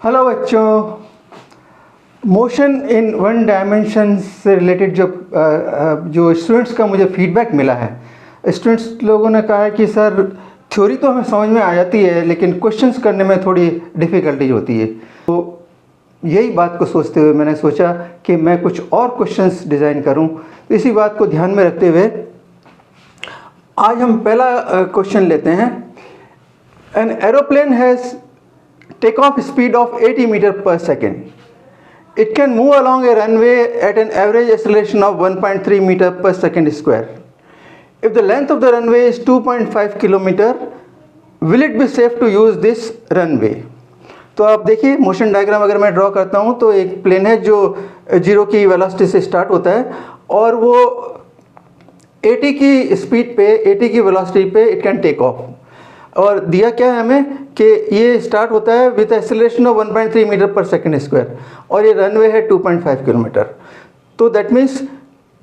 Hello बच्चों, motion in one dimension से related जो स्टूडेंट्स का मुझे फीडबैक मिला है, स्टूडेंट्स लोगों ने कहा है कि सर थ्योरी तो हमें समझ में आ जाती है लेकिन क्वेश्चंस करने में थोड़ी डिफ़िकल्टीज होती है। तो यही बात को सोचते हुए मैंने सोचा कि मैं कुछ और क्वेश्चंस डिज़ाइन करूं। तो इसी बात को ध्यान में रखते हुए आज हम पहला क्वेश्चन लेते हैं। An aeroplane has takeoff speed of 80 meter per second. It can move along a runway at an average acceleration of 1.3 meter per second square. If the length of the runway is 2.5 kilometer, will it be safe to use this runway? तो आप देखिए motion diagram अगर मैं draw करता हूँ तो एक plane है जो 0 की वेलोसिटी से स्टार्ट होता है और वो 80 की स्पीड पे 80 की वेलोसिटी पे इट कैन टेक ऑफ। और दिया क्या है हमें कि ये स्टार्ट होता है विद एक्सेलरेशन ऑफ 1.3 मीटर पर सेकंड स्क्वायर और ये रनवे है 2.5 किलोमीटर। तो दैट मीन्स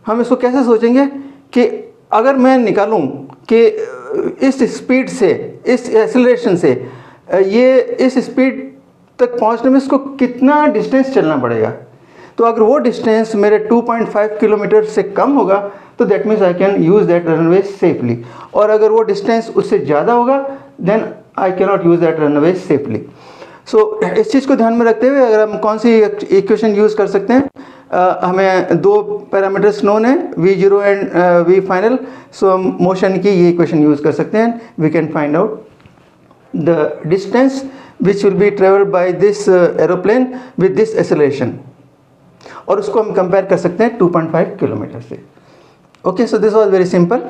हम इसको कैसे सोचेंगे कि अगर मैं निकालूं कि इस स्पीड से, इस एक्सेलरेशन से ये इस स्पीड तक पहुंचने में इसको कितना डिस्टेंस चलना पड़ेगा। तो अगर वो डिस्टेंस मेरे 2.5 किलोमीटर से कम होगा तो that means I can use that runway safely, और अगर वो डिस्टेंस उससे ज़्यादा होगा then I can not use that runway safely. So इस चीज़ को ध्यान में रखते हुए अगर हम कौन सी इक्वेशन यूज़ कर सकते हैं, हमें दो पैरामीटर्स नोन है v0 एंड v फाइनल। सो हम मोशन की ये इक्वेशन यूज़ कर सकते हैं। We can find out the distance which will be travelled by this aeroplane with this acceleration, और उसको हम कंपेयर कर सकते हैं 2.5 किलोमीटर से। Okay, so this was very simple.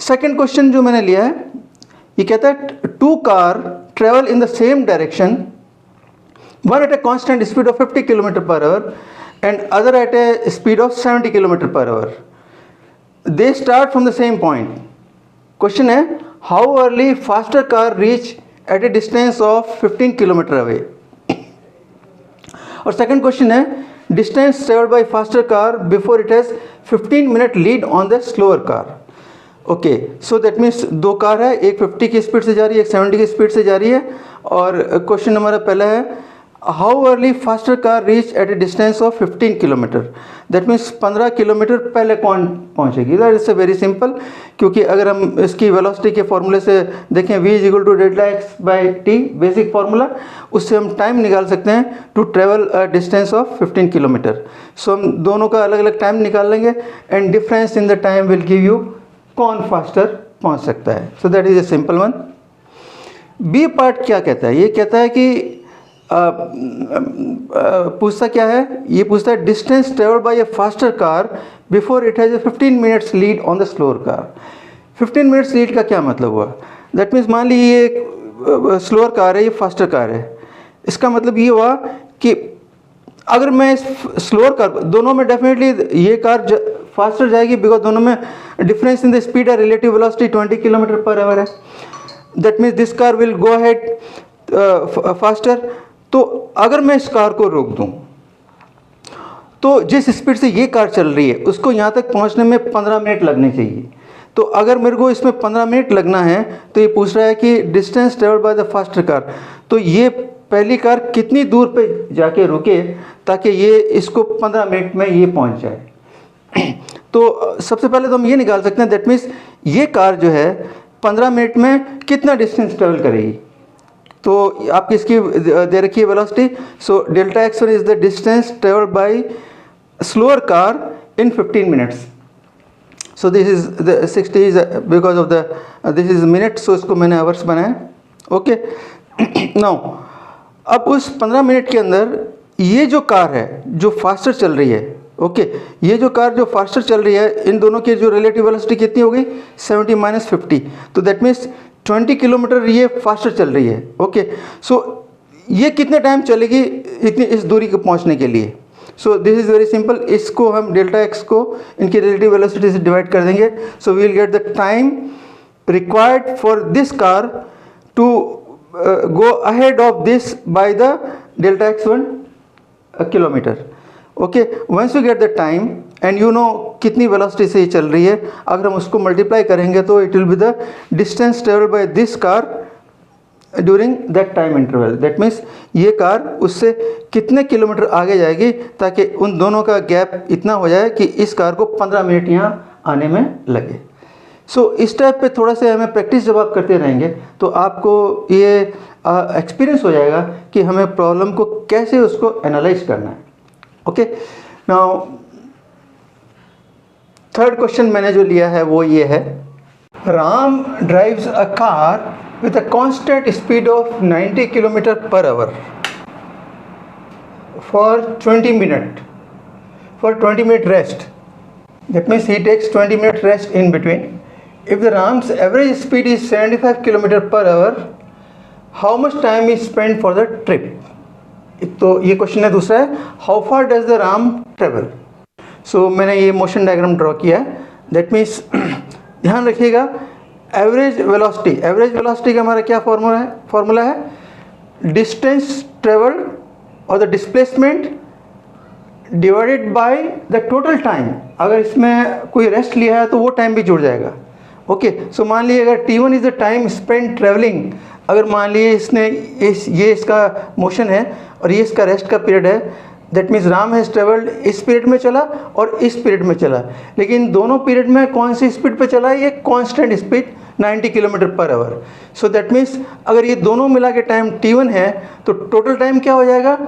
Second question जो मैंने लिया है ये कहता है two car travel in the same direction, one at a constant speed of 50 kilometre per hour and other at a speed of 70 kilometre per hour. They start from the same point. Question है how early faster car reach at a distance of 15 kilometre away. और second question है distance travelled bye faster car before it has 15 minute lead on the slower car. Okay, so that means दो car है, एक 50 की speed से जा रही है, एक 70 की स्पीड से जा रही है। और क्वेश्चन हमारा पहला है how early faster car reach at a distance of 15 kilometre. That means 15 kilometre पहले कौन पहुंचेगी। दैट इज वेरी सिंपल, क्योंकि अगर हम इसकी वेलोसिटी के फॉर्मूले से देखें v is equal to delta x by t, basic formula, उससे हम टाइम निकाल सकते हैं to travel distance of 15 kilometre. So हम दोनों का अलग अलग टाइम निकाल लेंगे and difference in the time will give you कौन फास्टर पहुंच सकता है। So that is a simple one. B part क्या कहता है, ये कहता है कि पूछता क्या है, ये पूछता है distance travelled bye A faster car before it has a 15 minutes lead on the slower car. 15 minutes lead का क्या मतलब हुआ। दैट मीन्स मान लीजिए ये एक स्लोअर कार है, ये फास्टर कार है। इसका मतलब ये हुआ कि अगर मैं इस स्लोअर कार, दोनों में डेफिनेटली ये कार फास्टर जाएगी बिकॉज दोनों में डिफरेंस इन द स्पीड है, relative velocity 20 kilometre per hour है। That means this car will go ahead faster. तो अगर मैं इस कार को रोक दूं तो जिस स्पीड से ये कार चल रही है उसको यहाँ तक पहुँचने में 15 मिनट लगने चाहिए। तो अगर मेरे को इसमें 15 मिनट लगना है तो ये पूछ रहा है कि distance travelled by the faster car, तो ये पहली कार कितनी दूर पे जाके रुके ताकि ये इसको 15 मिनट में ये पहुँच जाए। तो सबसे पहले तो हम ये निकाल सकते हैं दैट मीन्स ये कार जो है 15 मिनट में कितना डिस्टेंस ट्रेवल करेगी। तो आपकी इसकी दे रखी है velocity. So delta x is the distance travelled by slower car in 15 minutes. So this is the 60 is because of the this is minute, so इसको मैंने आवर्स बनाया। ओके, नाउ अब उस 15 मिनट के अंदर ये जो कार है जो फास्टर चल रही है, ओके, ये जो कार जो फास्टर चल रही है, इन दोनों की जो रिलेटिव वेलोसिटी कितनी हो गई 70 माइनस 50। तो दैट मीन्स 20 किलोमीटर ये फास्टर चल रही है। ओके, सो ये कितने टाइम चलेगी इतनी इस दूरी को पहुंचने के लिए। So this is very simple, इसको हम डेल्टा एक्स को इनकी रिलेटिव वेलोसिटी से डिवाइड कर देंगे। So we will get the time required for this car to go ahead of this by the delta x 1 kilometre. Okay, once you get the time and you know कितनी velocity से ये चल रही है, अगर हम उसको मल्टीप्लाई करेंगे तो it will be the distance travelled by this car during that time interval. That means ये कार उससे कितने किलोमीटर आगे जाएगी ताकि उन दोनों का गैप इतना हो जाए कि इस कार को 15 मिनट यहाँ आने में लगे। सो इस टाइप पे थोड़ा सा हमें प्रैक्टिस जब आप करते रहेंगे तो आपको ये एक्सपीरियंस हो जाएगा कि हमें प्रॉब्लम को कैसे उसको एनालाइज करना है। ओके, नाउ थर्ड क्वेश्चन मैंने जो लिया है वो ये है, Ram drives a car with a constant speed of 90 km per hour for 20 minute rest. That means he takes 20 minute rest in between. If the Ram's average speed is 75 km per hour, how much time is spent for the trip? तो ये question है दूसरा है, how far does the Ram travel? So मैंने ये motion diagram draw किया है। That means ध्यान रखिएगा, एवरेज वेलोसिटी का हमारा क्या फॉर्मूला है डिस्टेंस ट्रेवल्ड और the displacement divided by the total time. अगर इसमें कोई रेस्ट लिया है तो वो टाइम भी जुड़ जाएगा। ओके, सो मान लीजिए अगर t1 is the time spend travelling, अगर मान लीजिए इसने ये इसका मोशन है और ये इसका रेस्ट का पीरियड है, that means Ram has travelled इस पीरियड में चला और इस पीरियड में चला, लेकिन दोनों पीरियड में कौन सी स्पीड पे चला है, ये constant speed 90 kilometre per our. So that means अगर ये दोनों मिला के टाइम t1 है तो टोटल टाइम क्या हो जाएगा,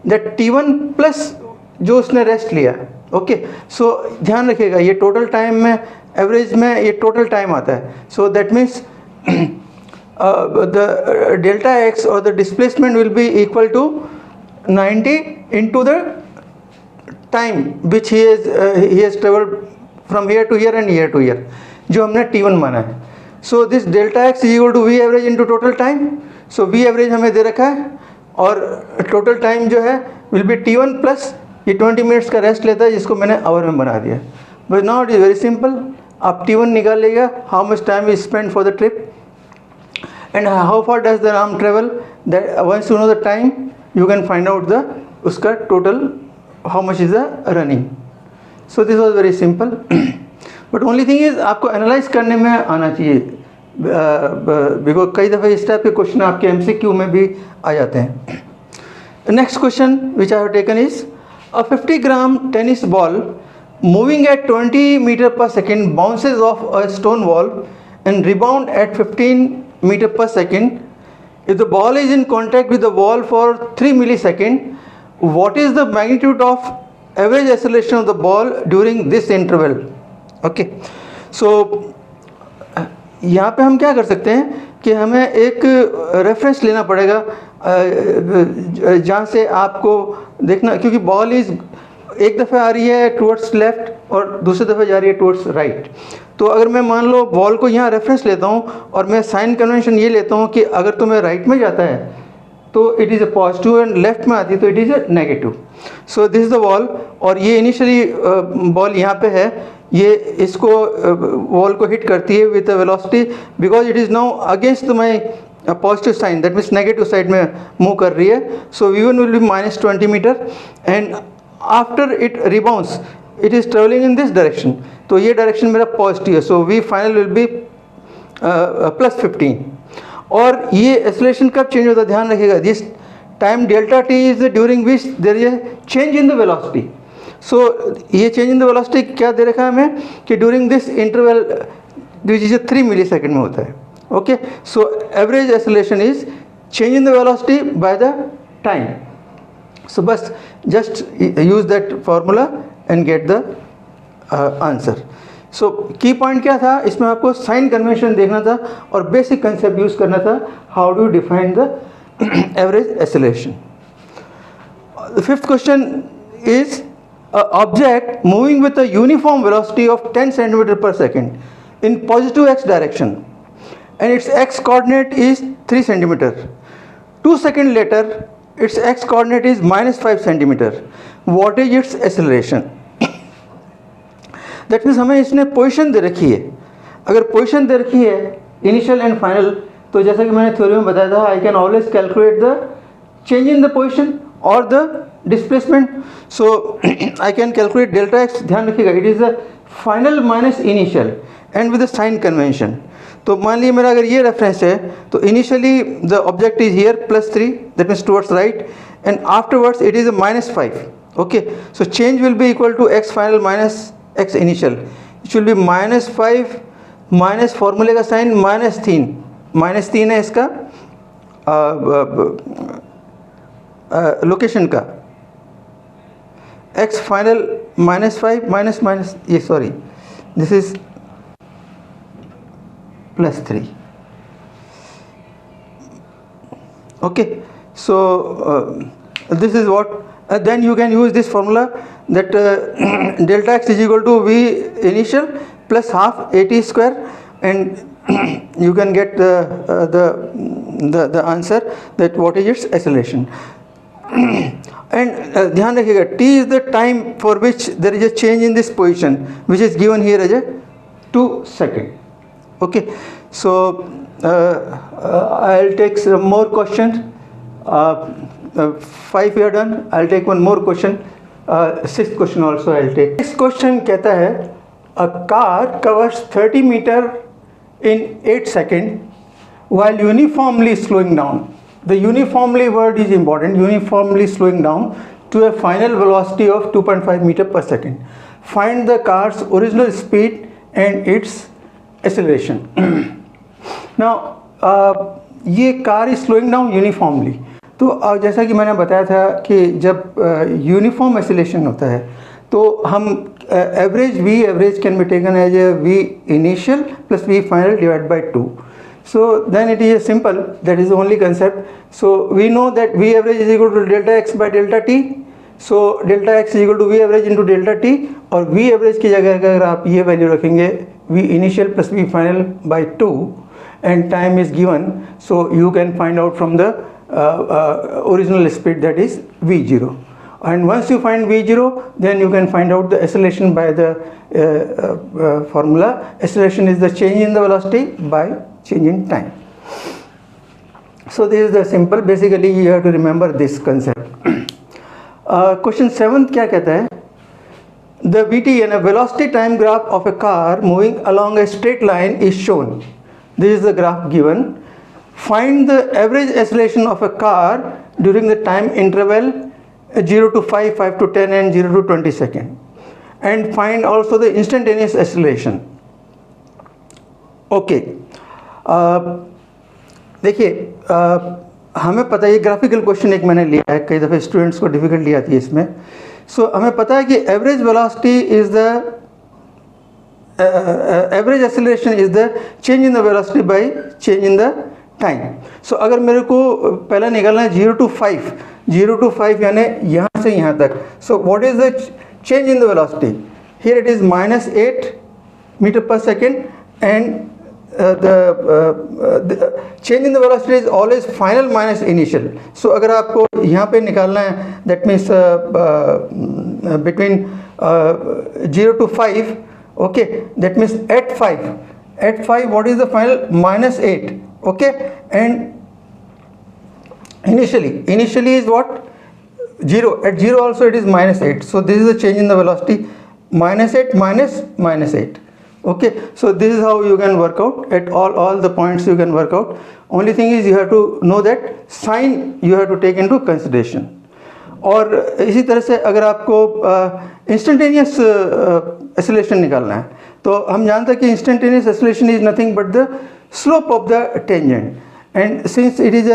दैट t1 प्लस जो उसने रेस्ट लिया। ओके, सो ध्यान रखिएगा ये टोटल टाइम में एवरेज में ये टोटल टाइम आता है। So that means the delta x और the displacement will be equal to 90 into the time which he has traveled from here to here and here to here, जो हमने t1 माना है। So this delta x is equal to v average into total time. So v average हमें दे रखा है और total time जो है will be t1 plus ये 20 मिनट्स का रेस्ट लेता है जिसको मैंने आवर में बना दिया। But now it is very simple, आप t1 निकाल लेगा, how much time is spent for the trip and how far does the Ram travel, that once you know the time you can find out the उसका total how much is the running. So this was very simple, but only thing is आपको analyse करने में आना चाहिए, because कई दफ़े इस type के क्वेश्चन आपके MCQ में भी आ जाते हैं। Next question which I have taken is a 50 gram tennis ball moving at 20 metre per second bounces off a stone wall and rebound at 15 metre per second. If the ball is in contact with the wall for 3 milliseconds, what is the magnitude of average acceleration of the ball during this interval? Okay, so यहाँ पे हम क्या कर सकते हैं कि हमें एक रेफरेंस लेना पड़ेगा जहाँ से आपको देखना, क्योंकि बॉल इज एक दफ़ा आ रही है टुवर्ड्स लेफ्ट और दूसरी दफ़ा जा रही है टुवर्ड्स राइट। तो अगर मैं मान लो बॉल को यहाँ रेफरेंस लेता हूँ और मैं साइन कन्वेंशन ये लेता हूँ कि अगर तुम्हें राइट में जाता है तो it is a positive and left में आती है तो it is a negative. So this is the ball और ये इनिशियली बॉल यहाँ पे है, ये इसको बॉल को हिट करती है with a velocity because it is now against my positive sign, that means negative side में मूव कर रही है। So v1 will be -20 metre and after it rebounds it is travelling in this direction, तो ये direction मेरा positive है। So v final will be +15 और ये एक्सेलरेशन कब चेंज होता है ध्यान रखिएगा, this time delta t is during which there is a change in the velocity. So ये चेंज इन द वेलोसिटी क्या दे रखा है हमें कि during this interval which is 3 millisecond में होता है। Okay, so average acceleration is change in the velocity by the time. So बस just use that formula and get the answer. So key point क्या था इसमें, आपको साइन कन्वेंशन देखना था और बेसिक कंसेप्ट यूज करना था, how do define the average acceleration. The fifth question is object moving with a uniform velocity of 10 centimetre per second in positive x direction and its x coordinate is 3 centimeter. 2 seconds later its x coordinate is -5 centimeter. What is its acceleration? That means हमें इसने position दे रखी है, अगर position दे रखी है initial and final, तो जैसा कि मैंने थ्योरी में बताया था, I can always calculate the change in the position और the displacement. So I can calculate delta x, ध्यान रखिएगा it is the final minus initial and with the sign convention. तो मान लीजिए मेरा अगर ये रेफरेंस है, तो initially the object is here +3, that means towards right, and afterwards it is a -5. Okay, so change will be equal to x final minus x initial. It will be -5 minus फॉर्मूले का sign -3 है इसका location का, x final -5 minus ये sorry this is +3. Okay, so this is what then you can use this formula that delta x is equal to v initial plus half at square, and you can get the answer that what is its acceleration. And ध्यान रखिएगा, t is the time for which there is a change in this position, which is given here as a 2 second. Okay, so I'll take some more questions. 5 we are done. I'll take one more question. 6th question also I'll take. Next question कहता है a car covers 30 meter in 8 seconds while uniformly slowing down. The uniformly word is important. Uniformly slowing down to a final velocity of 2.5 meter per second. Find the car's original speed and its acceleration. Now ये car is slowing down uniformly. तो जैसा कि मैंने बताया था कि जब uniform acceleration होता है तो हम average v average can be taken as a v initial plus v final divide by 2. So then it is a simple, that is the only concept. So we know that v average is equal to delta x by delta t. So delta x is equal to v average into delta t, और v average की जगह अगर आप ये value रखेंगे v initial plus v final by 2 and time is given, so you can find out from the original speed, that is v0. And once you find v0, then you can find out the acceleration by the formula. Acceleration is the change in the velocity by change in time. So this is the simple, basically you have to remember this concept. Question 7 क्या कहता है? The VT and a velocity time graph of a car moving along a straight line is shown. This is the graph given. Find the average acceleration of a car during the time interval 0 to 5, 5 to 10 and 0 to 20 second, and find also the instantaneous acceleration. Okay, देखिए हमें पता है ये graphical question एक मैंने लिया है, कई दफ़े स्टूडेंट्स को डिफ़िकल्टी आती है इसमें. सो हमें पता है कि average velocity is the average acceleration is the change in the velocity by change in the time. So अगर मेरे को पहला निकालना है 0 to 5 यानी यहाँ से यहाँ तक. So what is the change in the velocity? Here it is -8 metre per second, and the change in the velocity is always final minus initial. So अगर आपको यहाँ पे निकालना है, that means between 0 to 5, okay, that means at 5 what is the final? -8. Okay, and initially is what? 0. At 0 also it is -8. So this is the change in the velocity, -8 minus -8. Okay, so this is how you can work out at all the points you can work out. Only thing is you have to know that sign you have to take into consideration. और इसी तरह से अगर आपको instantaneous acceleration निकालना है तो हम जानते हैं कि instantaneous acceleration is nothing but the slope of the tangent, and since it is a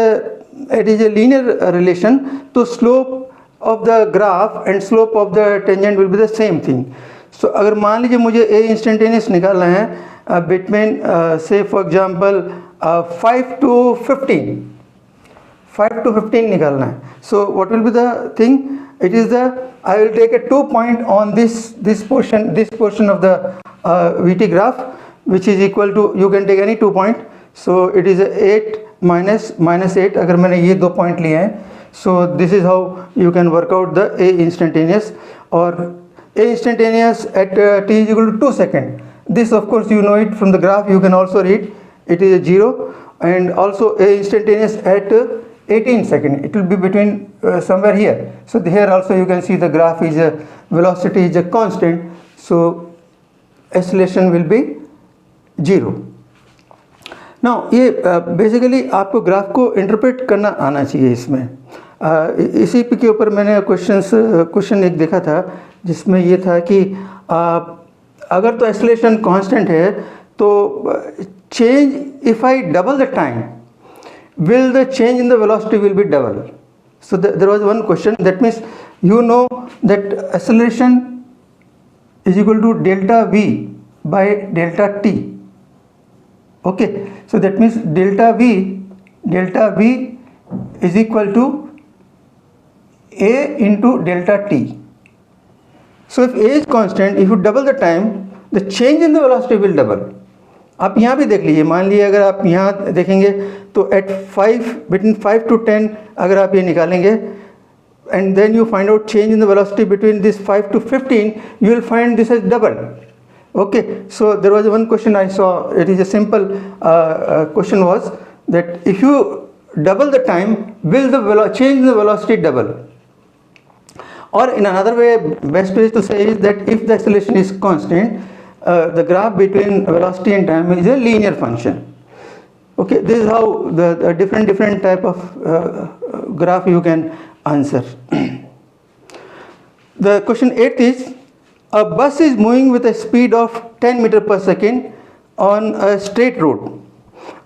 linear relation, तो slope of the graph and slope of the tangent will be the same thing. So अगर मान लीजिए मुझे ए instantaneous निकालना है between से for example 5 to 15 निकालना है. So what will be the thing? It is the I will take a 2 point on this portion of the VT graph, which is equal to, you can take any 2 point. So it is 8 minus 8. अगर मैंने ये 2 point लिए हैं, so this is how you can work out the A instantaneous. और A instantaneous at t is equal to 2 seconds. This of course you know it from the graph. You can also read it is a 0, and also A instantaneous at 18 seconds. It will be between somewhere here. So here also you can see the graph is a velocity is a constant. So acceleration will be 0. Now ये basically आपको graph को interpret करना आना चाहिए इसमें। इसी के ऊपर मैंने क्वेश्चन एक देखा था जिसमें ये था कि अगर तो एक्सेलरेशन कांस्टेंट है तो change if I double the time will the change in the velocity will be double. So there was one question, that means you know that acceleration is equal to delta v by delta t. Okay, so that means delta v is equal to a into delta t. So if a is constant, if you double the time, the change in the velocity will double. आप यहाँ भी देख लीजिए, मान लीजिए अगर आप यहाँ देखेंगे तो एट 5 बिटवीन 5 to 10 अगर आप ये निकालेंगे and then you find out change in the velocity between this 5 to 15, you will find this is double. Okay, so there was one question I saw, it is a simple question was that if you double the time will the change in the velocity double. Or in another way, best way to say is that if the acceleration is constant, the graph between velocity and time is a linear function. Okay, this is how the different type of graph you can answer. The question 8 is, a bus is moving with a speed of 10 meter per second on a straight road.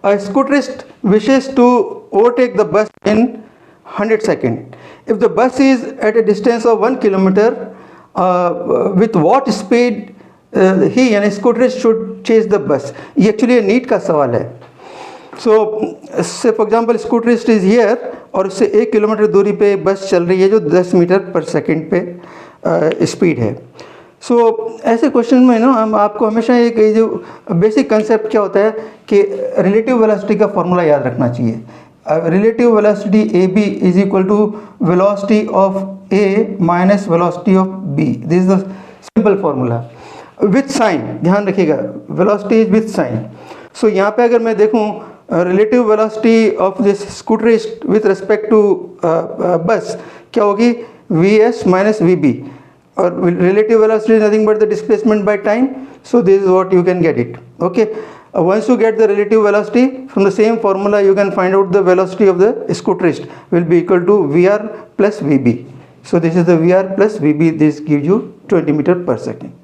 A scooterist wishes to overtake the bus in 100 seconds. If the bus is at a distance of 1 kilometer, with what speed he यानी scooterist should chase the bus? ये actually NEET का सवाल है. So say for example scooterist is here और उससे 1 kilometre दूरी पे बस चल रही है जो 10 मीटर पर सेकंड पे स्पीड है. सो ऐसे क्वेश्चन में ना हम आपको हमेशा एक जो बेसिक कंसेप्ट क्या होता है कि रिलेटिव वेलोसिटी का फॉर्मूला याद रखना चाहिए. Relative velocity A B is equal to velocity of A minus velocity of B. This is the simple formula with sign. ध्यान रखिएगा, velocity is with sign. So यहाँ पे अगर मैं देखूँ relative velocity of this scooterist with respect to bus क्या होगी, V S minus V B. और relative velocity is nothing but the displacement by time. So this is what you can get it. Okay, once you get the relative velocity from the same formula, you can find out the velocity of the scooterist will be equal to vr plus vb. So this is the vr plus vb. This gives you 20 meter per second.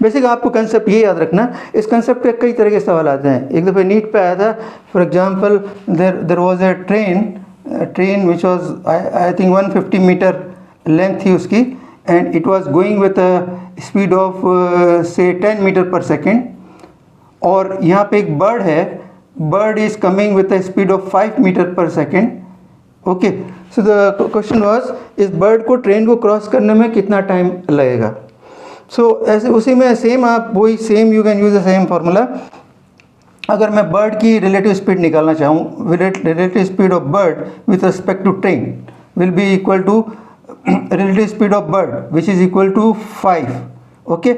Basic आपको concept ये याद रखना. इस concept पे कई तरह के सवाल आते हैं. एक दफ़े नीट पे आया था, for example there was a train which was I think 150 metre length थी उसकी, and it was going with a speed of say 10 metre per second. और यहाँ पे एक बर्ड है, bird is coming with a speed of 5 metre per second. Okay, so the question was इस bird को train को क्रॉस करने में कितना टाइम लगेगा. सो ऐसे उसी में सेम आप वही same you can use the same formula. अगर मैं बर्ड की रिलेटिव स्पीड निकालना चाहूँ, relative speed of bird with respect to train will be equal to relative speed of bird which is equal to 5. Okay,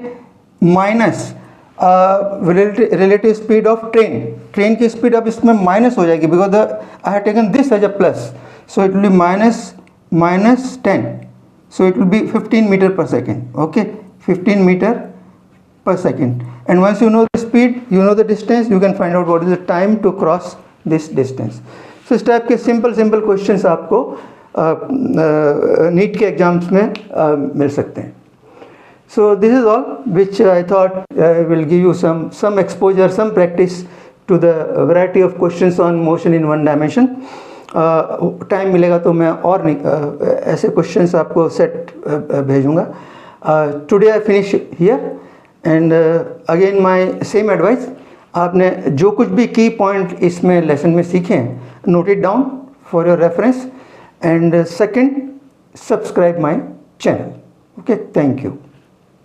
minus relative speed of train की speed अब इसमें minus हो जाएगी because I have taken this as a plus. So it will be minus 10. So it will be 15 metre per second. Okay, 15 metre per second. And once you know the speed, you know the distance, you can find out what is the time to cross this distance. So इस type के simple questions आपको NEET के exams में मिल सकते हैं. So this is all which I thought will give you some exposure, some practice to the variety of questions on motion in one dimension. Time मिलेगा तो मैं और ऐसे क्वेश्चंस आपको सेट भेजूँगा. Today I finish here. And again my same advice, आपने जो कुछ भी की पॉइंट इसमें लेसन में सीखे हैं, note it down for your reference. And second, subscribe my channel. Okay, thank you.